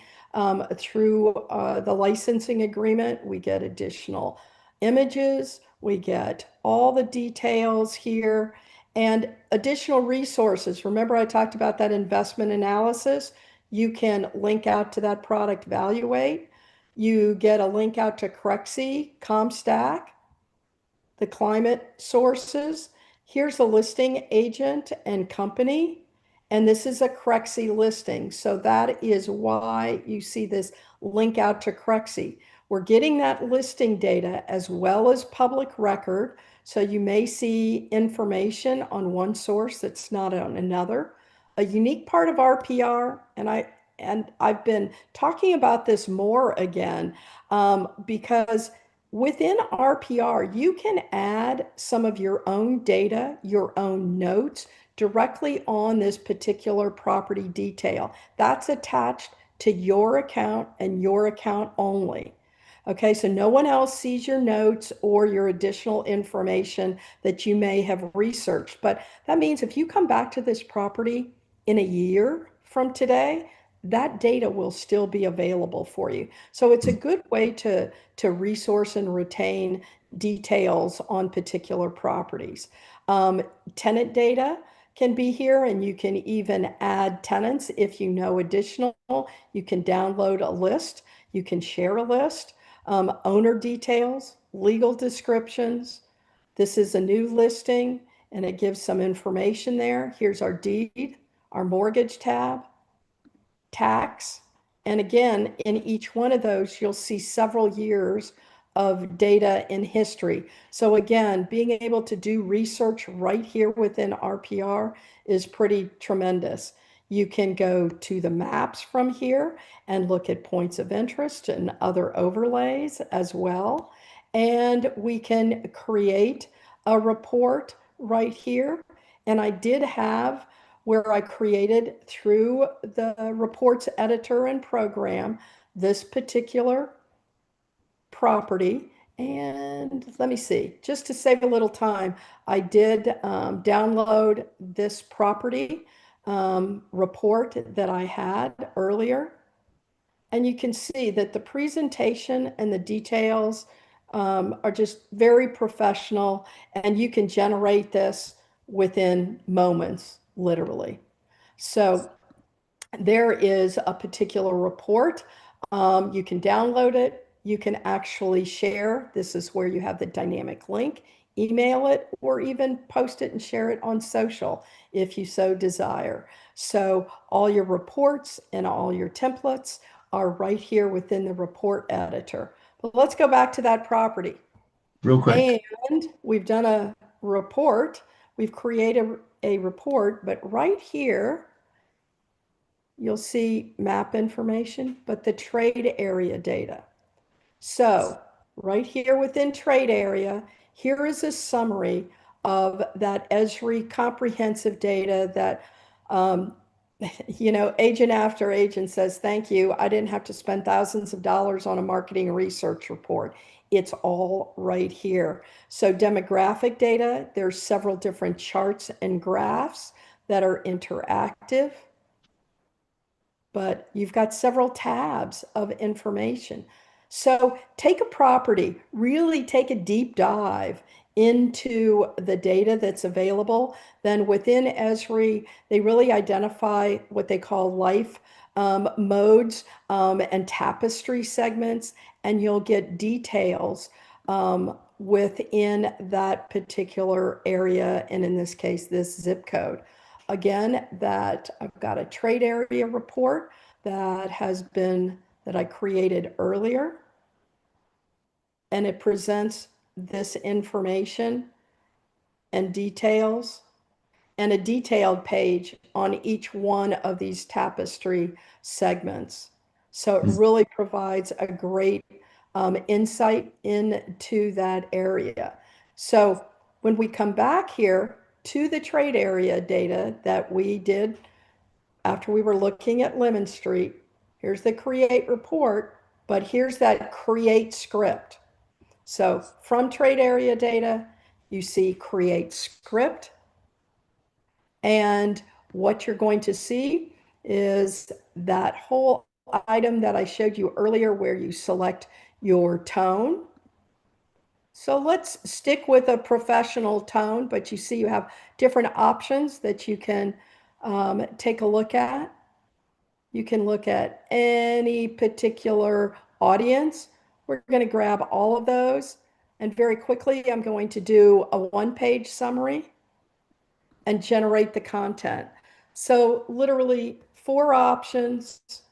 through the licensing agreement, we get additional images, we get all the details here, and additional resources. Remember, I talked about that investment analysis. You can link out to that product Valuate. You get a link out to Crexi, ComStack, the climate sources. Here's a listing agent and company, and this is a Crexi listing. So that is why you see this link out to Crexi. We're getting that listing data as well as public record. So you may see information on one source that's not on another. A unique part of RPR, and I've been talking about this more again because within RPR, you can add some of your own data, your own notes directly on this particular property detail. That's attached to your account and your account only. Okay, so no one else sees your notes or your additional information that you may have researched. But that means if you come back to this property in a year from today, that data will still be available for you. So it's a good way to resource and retain details on particular properties. Tenant data can be here, and you can even add tenants if you know additional. You can download a list, you can share a list, owner details, legal descriptions. This is a new listing, and it gives some information there. Here's our deed, our mortgage tab, tax. And again, in each one of those, you'll see several years of data in history. So again, being able to do research right here within RPR is pretty tremendous. You can go to the maps from here and look at points of interest and other overlays as well. And we can create a report right here. And I did have where I created through the reports editor and program this particular property. And let me see, just to save a little time, I did download this property report that I had earlier. And you can see that the presentation and the details are just very professional, and you can generate this within moments, literally. So there is a particular report. You can download it. You can actually share. This is where you have the dynamic link, email it, or even post it and share it on social if you so desire. So all your reports and all your templates are right here within the report editor. But let's go back to that property. Real quick. And we've done a report. We've created a report, but right here, you'll see map information, but the trade area data. So right here within trade area, here is a summary of that ESRI comprehensive data that, agent after agent says, thank you. I didn't have to spend thousands of dollars on a marketing research report. It's all right here. So demographic data, there's several different charts and graphs that are interactive, but you've got several tabs of information. So take a property, really take a deep dive into the data that's available. Then within ESRI, they really identify what they call life modes and tapestry segments, and you'll get details within that particular area, and in this case, this zip code. Again, that I've got a trade area report that I created earlier, and it presents this information and details and a detailed page on each one of these tapestry segments. So it really provides a great insight into that area. So when we come back here to the trade area data that we did after we were looking at Lemon Street, here's the create report, but here's that create script. So from trade area data, you see create script. And what you're going to see is that whole item that I showed you earlier where you select your tone. So let's stick with a professional tone, but you see you have different options that you can take a look at. You can look at any particular audience. We're going to grab all of those. And very quickly, I'm going to do a one-page summary and generate the content. So literally 4 options,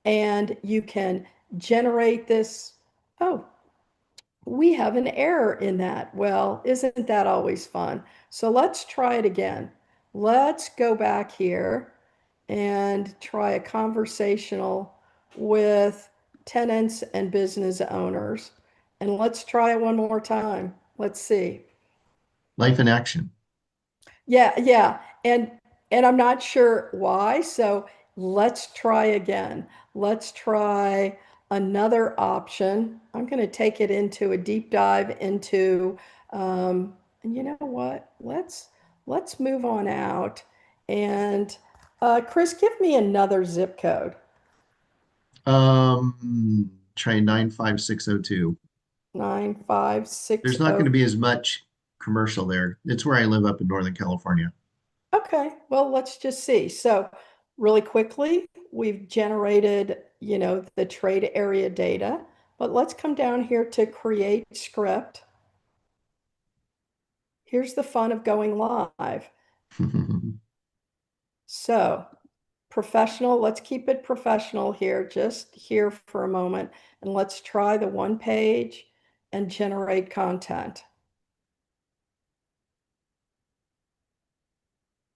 and you can generate this. Oh, we have an error in that. Well, isn't that always fun? So let's try it again. Let's go back here and try a conversational with tenants and business owners. And let's try it one more time. Let's see. Life in action. Yeah. And I'm not sure why. So let's try again. Let's try another option. I'm going to take it into a deep dive into, and you know what? Let's move on out. And Chris, give me another zip code. Try 95602. There's not going 956. to be as much commercial there. It's where I live up in Northern California. Okay, well, let's just see. So really quickly, we've generated, the trade area data, but let's come down here to create script. Here's the fun of going live. So professional, let's keep it professional here, just here for a moment, and let's try the one page and generate content.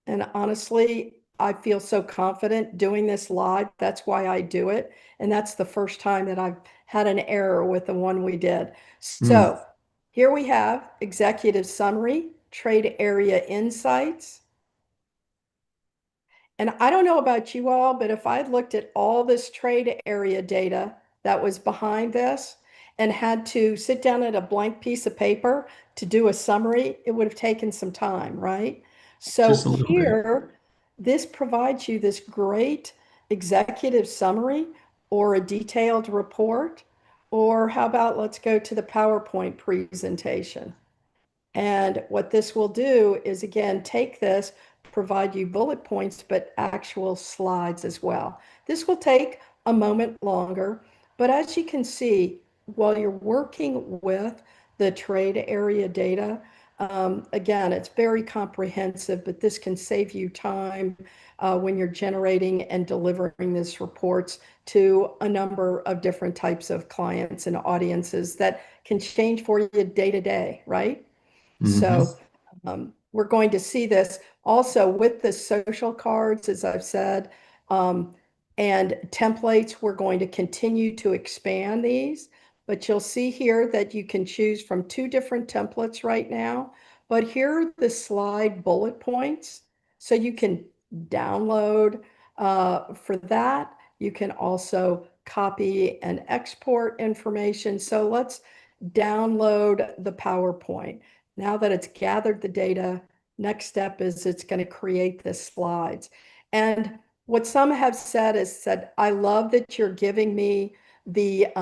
And honestly, I feel so confident doing this live. That's why I do it. And that's the first time that I've had an error with the one we did. Mm, So here we have executive summary, trade area insights. And I don't know about you all, but if I'd looked at all this trade area data that was behind this and had to sit down at a blank piece of paper to do a summary, it would have taken some time, right? So just a little bit. here, this provides you this great executive summary or a detailed report, or how about let's go to the PowerPoint presentation. And what this will do is, again, take this, provide you bullet points, but actual slides as well. This will take a moment longer, but as you can see, while you're working with the trade area data, again, it's very comprehensive, but this can save you time when you're generating and delivering these reports to a number of different types of clients and audiences that can change for you day to day, right? Mm-hmm. So we're going to see this also with the social cards, as I've said, and templates. We're going to continue to expand these, but you'll see here that you can choose from 2 different templates right now. But here are the slide bullet points. So you can download for that. You can also copy and export information. So let's download the PowerPoint. Now that it's gathered the data, next step is it's going to create the slides. And what some have said is said, I love that you're giving me the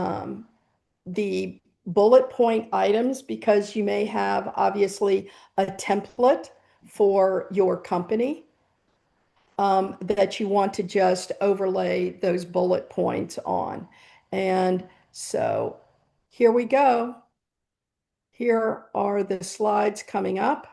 bullet point items, because you may have obviously a template for your company that you want to just overlay those bullet points on. And so here we go. Here are the slides coming up.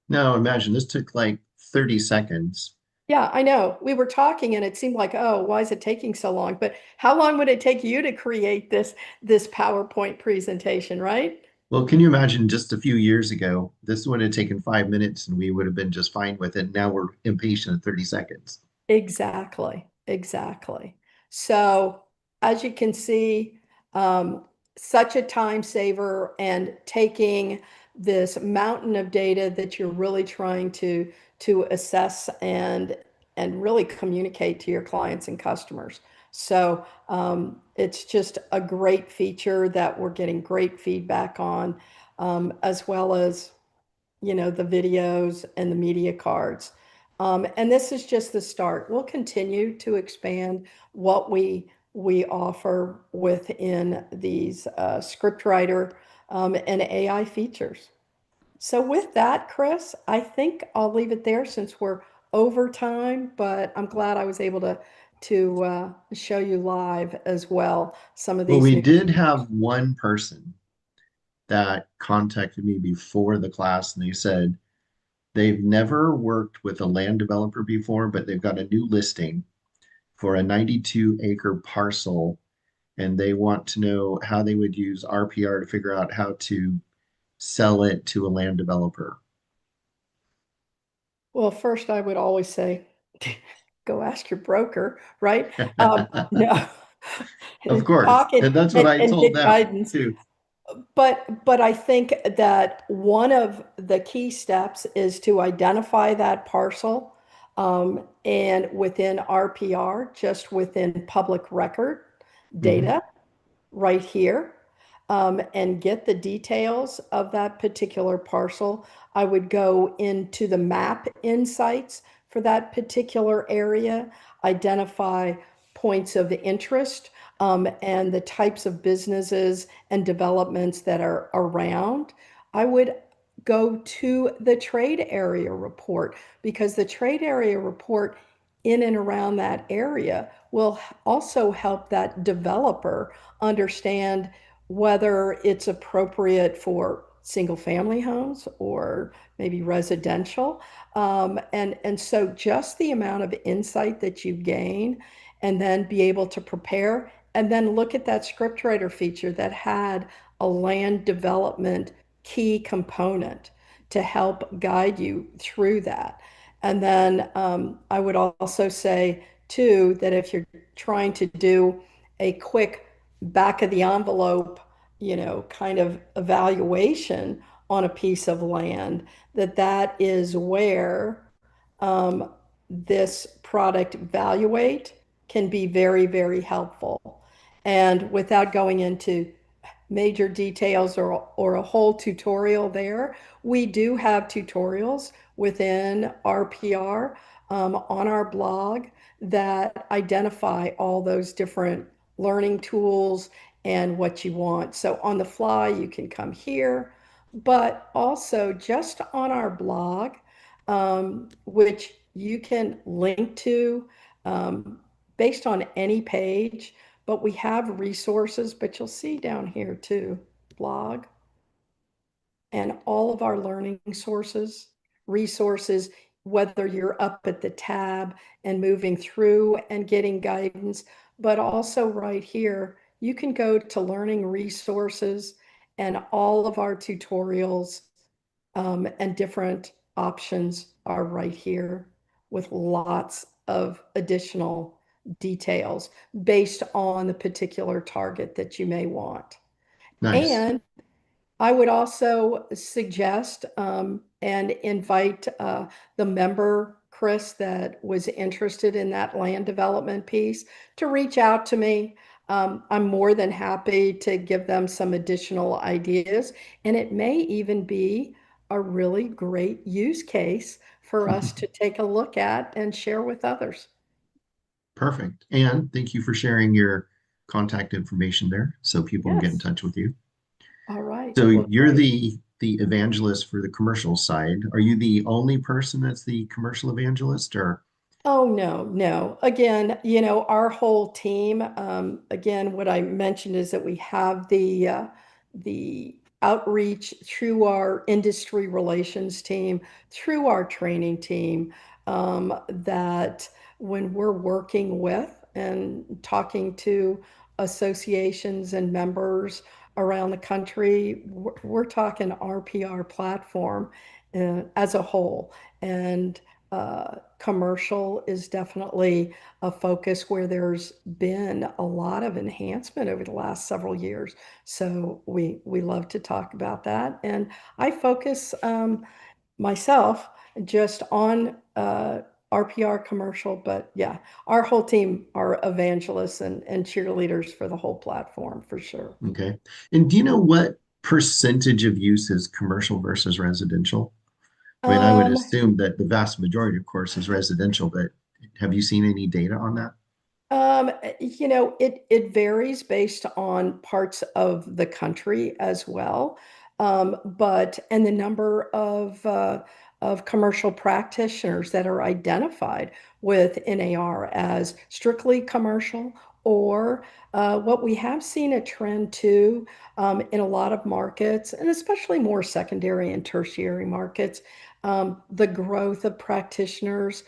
Now imagine this took like 30 seconds. Yeah, I know. We were talking and it seemed like, oh, why is it taking so long? But how long would it take you to create this PowerPoint presentation, right? Well, can you imagine just a few years ago, this would have taken 5 minutes and we would have been just fine with it. Now we're impatient at 30 seconds. Exactly, exactly. So as you can see, such a time saver, and taking this mountain of data that you're really trying to assess and really communicate to your clients and customers. So it's just a great feature that we're getting great feedback on, as well as the videos and the media cards. And this is just the start. We'll continue to expand what we offer within these scriptwriter and AI features. So with that, Chris, I think I'll leave it there since we're over time, but I'm glad I was able to show you live as well some of Well, these we new. did have one person that contacted me before the class and they said they've never worked with a land developer before, but they've got a new listing for a 92-acre parcel and they want to know how they would use RPR to figure out how to sell it to a land developer. Well, first I would always say, go ask your broker, right? No, Of course. talk and, And that's what and, I and told get them guidance. too. But I think that one of the key steps is to identify that parcel, and within RPR, just within public record Mhm. data, right here, and get the details of that particular parcel. I would go into the map insights for that particular area, identify points of interest, and the types of businesses and developments that are around. I would go to the trade area report, because the trade area report in and around that area will also help that developer understand whether it's appropriate for single family homes or maybe residential. And so just the amount of insight that you gain, and then be able to prepare and then look at that scriptwriter feature that had a land development key component to help guide you through that. And then I would also say too that if you're trying to do a quick back of the envelope, kind of evaluation on a piece of land, that is where um, this product evaluate can be very, very helpful. And without going into major details or a whole tutorial there, we do have tutorials within RPR on our blog that identify all those different learning tools and what you want. So on the fly, you can come here, but also just on our blog, which you can link to based on any page. But we have resources, but you'll see down here too, blog and all of our learning sources resources, whether you're up at the tab and moving through and getting guidance, but also right here, you can go to learning resources and all of our tutorials and different options are right here with lots of additional details based on the particular target that you may want. Nice. And I would also suggest and invite the member, Chris, that was interested in that land development piece to reach out to me. I'm more than happy to give them some additional ideas, and it may even be a really great use case for us to take a look at and share with others. Perfect. And thank you for sharing your contact information there so people can get in Yes. touch with you. All right. So Well, you're great. the evangelist for the commercial side. Are you the only person that's the commercial evangelist or Oh, no, no. Again, our whole team, again, what I mentioned is that we have the outreach through our industry relations team, through our training team, that when we're working with and talking to associations and members around the country, we're talking RPR platform as a whole. And commercial is definitely a focus where there's been a lot of enhancement over the last several years. So we love to talk about that. And I focus myself just on RPR commercial, but yeah, our whole team are evangelists and cheerleaders for the whole platform for sure. okay? And do you know what percentage of use is commercial versus residential? I mean, I would Um, assume that the vast majority, of course, is residential, but have you seen any data on that? it varies based on parts of the country as well. And the number of commercial practitioners that are identified with NAR as strictly commercial, or what we have seen a trend too in a lot of markets, and especially more secondary and tertiary markets, the growth of practitioners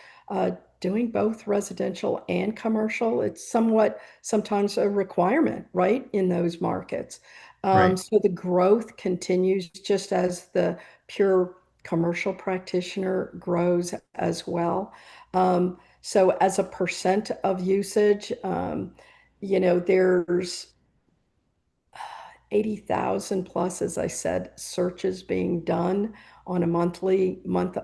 doing both residential and commercial. It's somewhat sometimes a requirement, right, in those markets. Right. So the growth continues just as the pure commercial practitioner grows as well. So as a percent of usage, there's 80,000 plus, as I said, searches being done on a month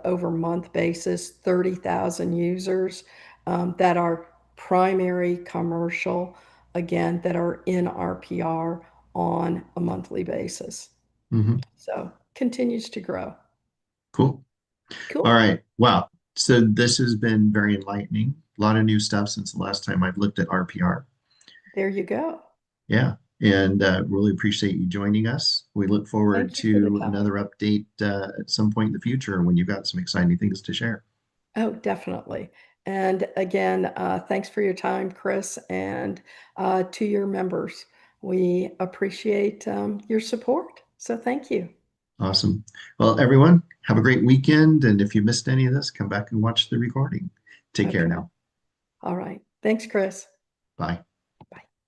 over month basis, 30,000 users that are primary commercial, again, that are in RPR on a monthly basis. Hmm. So continues to grow. Cool. All Cool. right. Wow. So this has been very enlightening. A lot of new stuff since the last time I've looked at RPR. There you go. Yeah. And really appreciate you joining us. We look forward Thank you for the to time. another update at some point in the future when you've got some exciting things to share. Oh, definitely. And again, thanks for your time, Chris, and to your members. We appreciate your support. So thank you. Awesome. Well, everyone, have a great weekend. And if you missed any of this, come back and watch the recording. Take care Okay. now. All right. Thanks, Chris. Bye.